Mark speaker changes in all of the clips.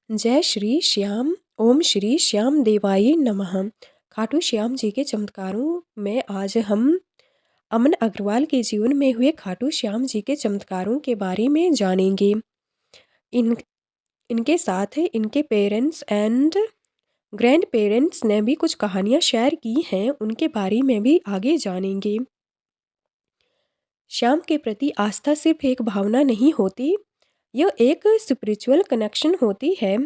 Speaker 1: जय श्री श्याम। ओम श्री श्याम देवाय नमः। खाटू श्याम जी के चमत्कारों में आज हम अमन अग्रवाल के जीवन में हुए खाटू श्याम जी के चमत्कारों के बारे में जानेंगे। इन इनके साथ इनके पेरेंट्स एंड ग्रैंड पेरेंट्स ने भी कुछ कहानियाँ शेयर की हैं, उनके बारे में भी आगे जानेंगे। श्याम के प्रति आस्था सिर्फ एक भावना नहीं होती, यह एक स्पिरिचुअल कनेक्शन होती है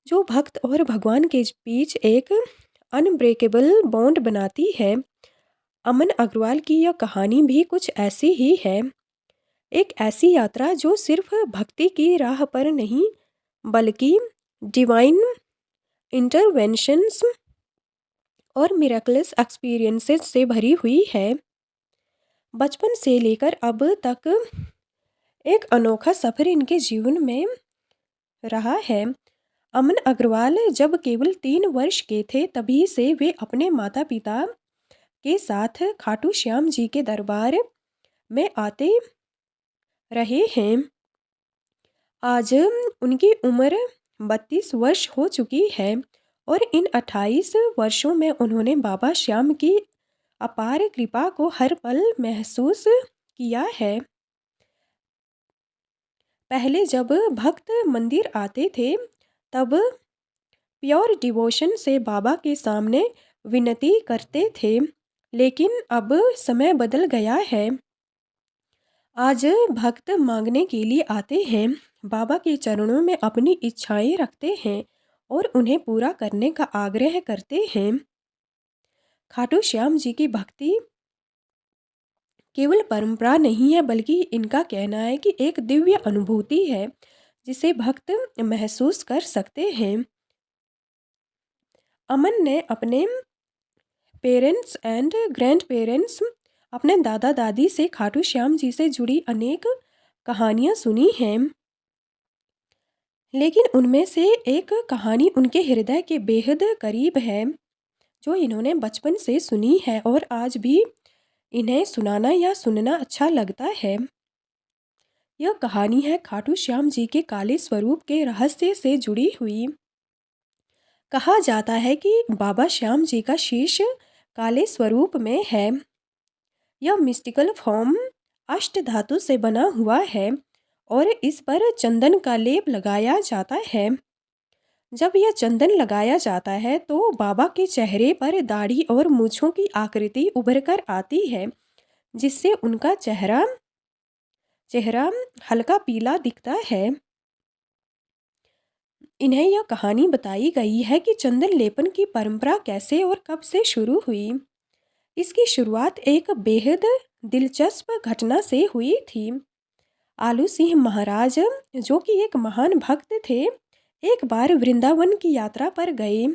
Speaker 1: जो भक्त और भगवान के बीच एक अनब्रेकेबल बॉन्ड बनाती है। अमन अग्रवाल की यह कहानी भी कुछ ऐसी ही है, एक ऐसी यात्रा जो सिर्फ भक्ति की राह पर नहीं बल्कि डिवाइन इंटरवेंशंस और मिरेकलस एक्सपीरियंसेस से भरी हुई है। बचपन से लेकर अब तक एक अनोखा सफ़र इनके जीवन में रहा है। अमन अग्रवाल जब केवल 3 वर्ष के थे तभी से वे अपने माता पिता के साथ खाटू श्याम जी के दरबार में आते रहे हैं। आज उनकी उम्र 32 वर्ष हो चुकी है और इन 28 वर्षों में उन्होंने बाबा श्याम की अपार कृपा को हर पल महसूस किया है। पहले जब भक्त मंदिर आते थे तब प्योर डिवोशन से बाबा के सामने विनती करते थे, लेकिन अब समय बदल गया है। आज भक्त मांगने के लिए आते हैं, बाबा के चरणों में अपनी इच्छाएं रखते हैं और उन्हें पूरा करने का आग्रह करते हैं। खाटू श्याम जी की भक्ति केवल परंपरा नहीं है बल्कि इनका कहना है कि एक दिव्य अनुभूति है जिसे भक्त महसूस कर सकते हैं। अमन ने अपने पेरेंट्स एंड ग्रैंड पेरेंट्स अपने दादा दादी से खाटू श्याम जी से जुड़ी अनेक कहानियाँ सुनी हैं, लेकिन उनमें से एक कहानी उनके हृदय के बेहद करीब है जो इन्होंने बचपन से सुनी है और आज भी इन्हें सुनाना या सुनना अच्छा लगता है। यह कहानी है खाटू श्याम जी के काले स्वरूप के रहस्य से जुड़ी हुई। कहा जाता है कि बाबा श्याम जी का शीश काले स्वरूप में है। यह मिस्टिकल फॉर्म अष्ट धातु से बना हुआ है और इस पर चंदन का लेप लगाया जाता है। जब यह चंदन लगाया जाता है तो बाबा के चेहरे पर दाढ़ी और मूंछों की आकृति उभर कर आती है, जिससे उनका चेहरा हल्का पीला दिखता है। इन्हें यह कहानी बताई गई है कि चंदन लेपन की परंपरा कैसे और कब से शुरू हुई। इसकी शुरुआत एक बेहद दिलचस्प घटना से हुई थी। आलू सिंह महाराज, जो कि एक महान भक्त थे, एक बार वृंदावन की यात्रा पर गए।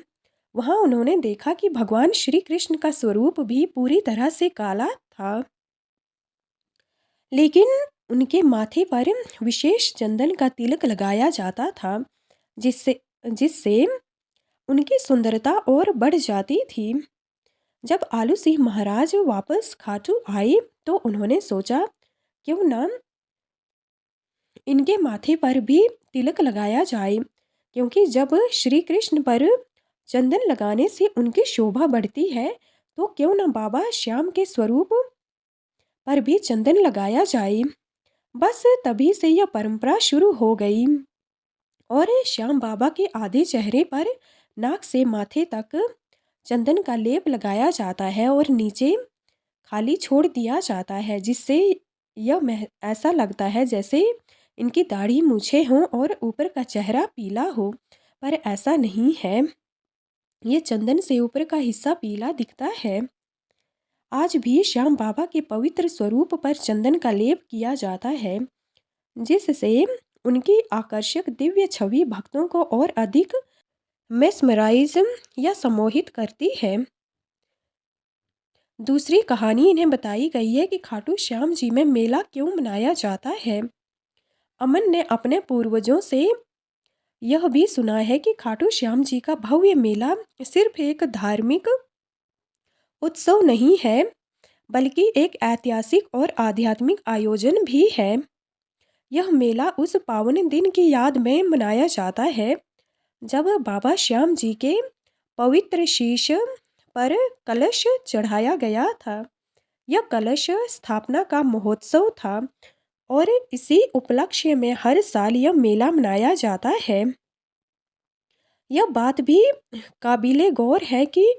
Speaker 1: वहां उन्होंने देखा कि भगवान श्री कृष्ण का स्वरूप भी पूरी तरह से काला था, लेकिन उनके माथे पर विशेष चंदन का तिलक लगाया जाता था, जिससे जिससे उनकी सुंदरता और बढ़ जाती थी। जब आलू सिंह महाराज वापस खाटू आए तो उन्होंने सोचा क्यों ना इनके माथे पर भी तिलक लगाया जाए, क्योंकि जब श्री कृष्ण पर चंदन लगाने से उनकी शोभा बढ़ती है तो क्यों ना बाबा श्याम के स्वरूप पर भी चंदन लगाया जाए। बस तभी से यह परंपरा शुरू हो गई और श्याम बाबा के आधे चेहरे पर नाक से माथे तक चंदन का लेप लगाया जाता है और नीचे खाली छोड़ दिया जाता है, जिससे यह ऐसा लगता है जैसे इनकी दाढ़ी मूछें हों और ऊपर का चेहरा पीला हो, पर ऐसा नहीं है। ये चंदन से ऊपर का हिस्सा पीला दिखता है। आज भी श्याम बाबा के पवित्र स्वरूप पर चंदन का लेप किया जाता है, जिससे उनकी आकर्षक दिव्य छवि भक्तों को और अधिक मेस्मराइज या सम्मोहित करती है। दूसरी कहानी इन्हें बताई गई है कि खाटू श्याम जी में मेला क्यों मनाया जाता है। अमन ने अपने पूर्वजों से यह भी सुना है कि खाटू श्याम जी का भव्य मेला सिर्फ एक धार्मिक उत्सव नहीं है बल्कि एक ऐतिहासिक और आध्यात्मिक आयोजन भी है। यह मेला उस पावन दिन की याद में मनाया जाता है जब बाबा श्याम जी के पवित्र शीश पर कलश चढ़ाया गया था। यह कलश स्थापना का महोत्सव था और इसी उपलक्ष्य में हर साल यह मेला मनाया जाता है। यह बात भी काबिले गौर है कि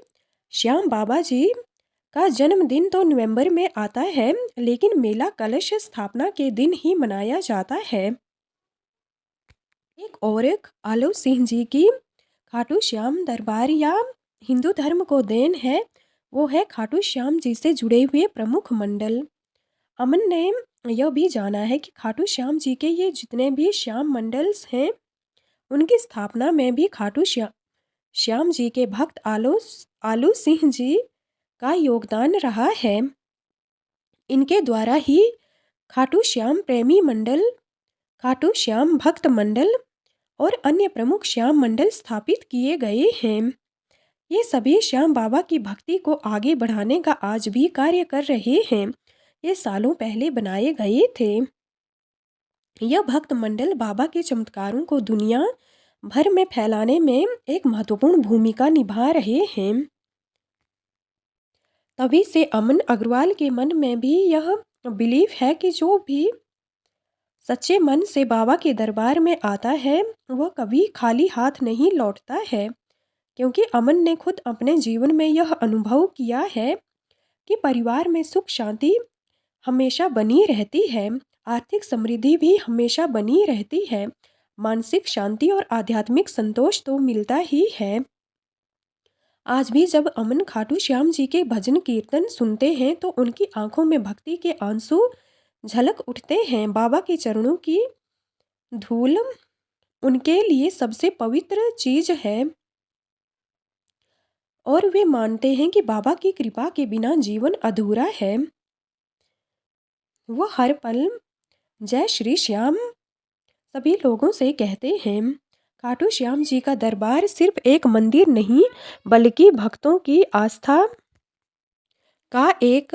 Speaker 1: श्याम बाबा जी का जन्मदिन तो नवंबर में आता है, लेकिन मेला कलश स्थापना के दिन ही मनाया जाता है। एक और आलो सिंह जी की खाटू श्याम दरबार या हिंदू धर्म को देन है, वो है खाटू श्याम जी से जुड़े हुए प्रमुख मंडल। अमन ने यह भी जाना है कि खाटू श्याम जी के ये जितने भी श्याम मंडल्स हैं, उनकी स्थापना में भी खाटू श्याम जी के भक्त आलू सिंह जी का योगदान रहा है। इनके द्वारा ही खाटू श्याम प्रेमी मंडल, खाटू श्याम भक्त मंडल और अन्य प्रमुख श्याम मंडल स्थापित किए गए हैं। ये सभी श्याम बाबा की भक्ति को आगे बढ़ाने का आज भी कार्य कर रहे हैं। ये सालों पहले बनाए गए थे। यह भक्त मंडल बाबा के चमत्कारों को दुनिया भर में फैलाने में एक महत्वपूर्ण भूमिका निभा रहे हैं। तभी से अमन अग्रवाल के मन में भी यह बिलीफ है कि जो भी सच्चे मन से बाबा के दरबार में आता है, वह कभी खाली हाथ नहीं लौटता है। क्योंकि अमन ने खुद अपने जीवन में यह अनुभव किया है कि परिवार में सुख शांति हमेशा बनी रहती है, आर्थिक समृद्धि भी हमेशा बनी रहती है, मानसिक शांति और आध्यात्मिक संतोष तो मिलता ही है। आज भी जब अमन खाटू श्याम जी के भजन कीर्तन सुनते हैं तो उनकी आंखों में भक्ति के आंसू झलक उठते हैं। बाबा के चरणों की धूल उनके लिए सबसे पवित्र चीज है और वे मानते हैं कि बाबा की कृपा के बिना जीवन अधूरा है। वो हर पल जय श्री श्याम सभी लोगों से कहते हैं। खाटू श्याम जी का दरबार सिर्फ एक मंदिर नहीं, बल्कि भक्तों की आस्था का एक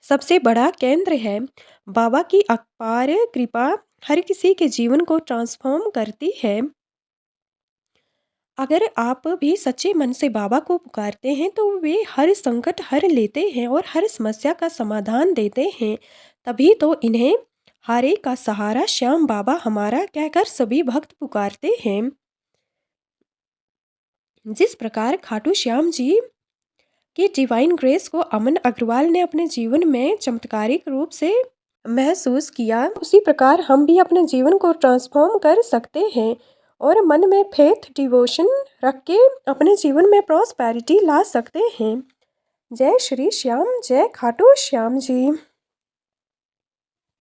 Speaker 1: सबसे बड़ा केंद्र है। बाबा की अपार कृपा हर किसी के जीवन को ट्रांसफॉर्म करती है। अगर आप भी सच्चे मन से बाबा को पुकारते हैं तो वे हर संकट हर लेते हैं और हर समस्या का समाधान देते हैं। तभी तो इन्हें हारे का सहारा श्याम बाबा हमारा कहकर सभी भक्त पुकारते हैं। जिस प्रकार खाटू श्याम जी की डिवाइन ग्रेस को अमन अग्रवाल ने अपने जीवन में चमत्कारिक रूप से महसूस किया, उसी प्रकार हम भी अपने जीवन को ट्रांसफॉर्म कर सकते हैं और मन में फेथ डिवोशन रख के अपने जीवन में प्रॉस्पेरिटी ला सकते हैं। जय श्री श्याम, जय खाटू श्याम जी।